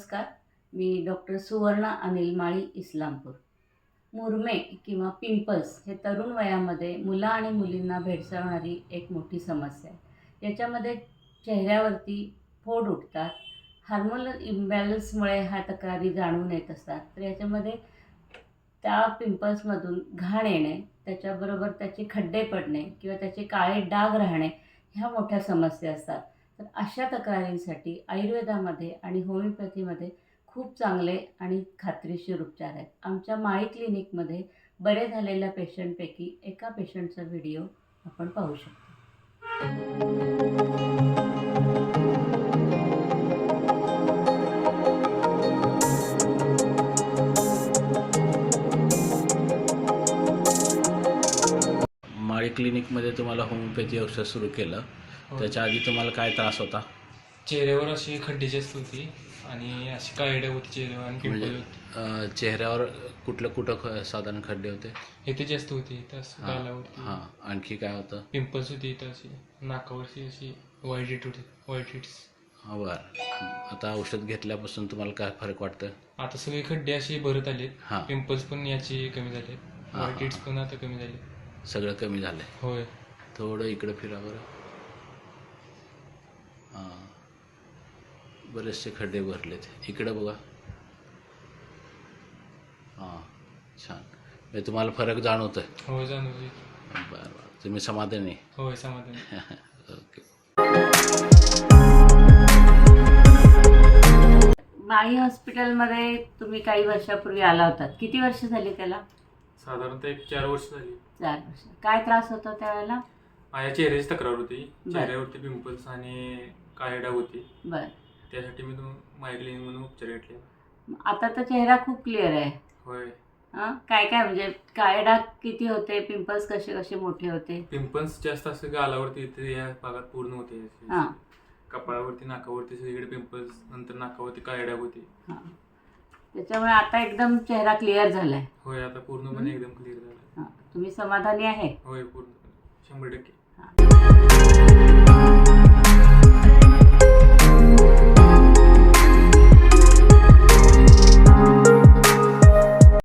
नमस्कार, मी डॉक्टर सुवर्णा अनिल माळी, इस्लामपूर. मुरमे किंवा पिंपल्स हे तरुण वयामध्ये मुलं आणि मुलींना भेडसावणारी एक मोठी समस्या आहे. याच्यामध्ये चेहऱ्यावरती फोड उठतात. हार्मोनल इम्बॅलन्समुळे ह्या तक्रारी जाणून येत असतात. तर याच्यामध्ये त्या पिंपल्समधून घाण येणे, त्याच्याबरोबर त्याचे खड्डे पडणे किंवा त्याचे काळे डाग राहणे ह्या मोठ्या समस्या असतात. तर अशा तक्रारींसाठी आयुर्वेदामध्ये आणि होमिओपॅथीमध्ये खूप चांगले आणि खात्रीशीर उपचार आहेत. आमच्या माळी क्लिनिकमध्ये बरे झालेल्या पेशंटपैकी एका पेशंटचा व्हिडिओ आपण पाहू शकतो. माळी क्लिनिकमध्ये तुम्हाला होमिओपॅथी औषध सुरू केलं, त्याच्या आधी तुम्हाला काय त्रास होता? चेहऱ्यावर अशी खड्डी जास्त होती आणि अशी काळी होती चेहऱ्यावर आणि पिंपल होती. चेहऱ्यावर कुठं साधारण खड्डे होते? इथे जास्त होती, इथं गालावरती. हां, आणखी काय होतं? पिंपल्स होती इथं अशी, नाकावरची अशी व्हाईट हिट होती, व्हाईट हिट्स. बरं. आता औषध घेतल्यापासून तुम्हाला काय फरक वाटतं? आता सगळे खड्डे असे भरत आले, हां. पिंपल्स पण याची कमी झाले, व्हाईट हिट्स पण आता कमी झाले. सगळं कमी झालं? होय. थोडं इकडं फिरा बरं. हां, बरेचसे खड्डे भरलेत. इकडं बघा. हां, छान. म्हणजे तुम्हाला फरक जाणवतोय? होय, जाणवली. बरं बरं. तुम्ही समाधानी? होय, समाधान. ओके. माळी हॉस्पिटलमध्ये तुम्ही काही वर्षापूर्वी आला होतात. किती वर्ष झाली त्याला? साधारणतः 4 वर्ष झाली. 4 वर्ष. काय त्रास होता त्यावेळेला? माझ्या चेहऱ्याची तक्रार होती, चेहऱ्यावरती पिंपल्स आणि काळे डाग होते. बरं. त्यासाठी मी माळी क्लिनिक म्हणून उपचार घेतले. आता तर चेहरा खूप क्लिअर आहे. होय. काय काय म्हणजे काळे डाग किती होते, पिंपल्स कसे कसे मोठे होते? पिंपल्स जास्त असं गालावरती इथे या भागात पूर्ण होते. हां. कपाळावरती, नाकावरती सगळीकडे पिंपल्स, नंतर नाकावरती काळे डाग होते. हां. त्याच्यामुळे आता एकदम चेहरा क्लिअर झालाय. होय, आता पूर्णपणे एकदम क्लिअर झालं. तुम्ही समाधानी आहे? होय, पूर्णपणे 100%.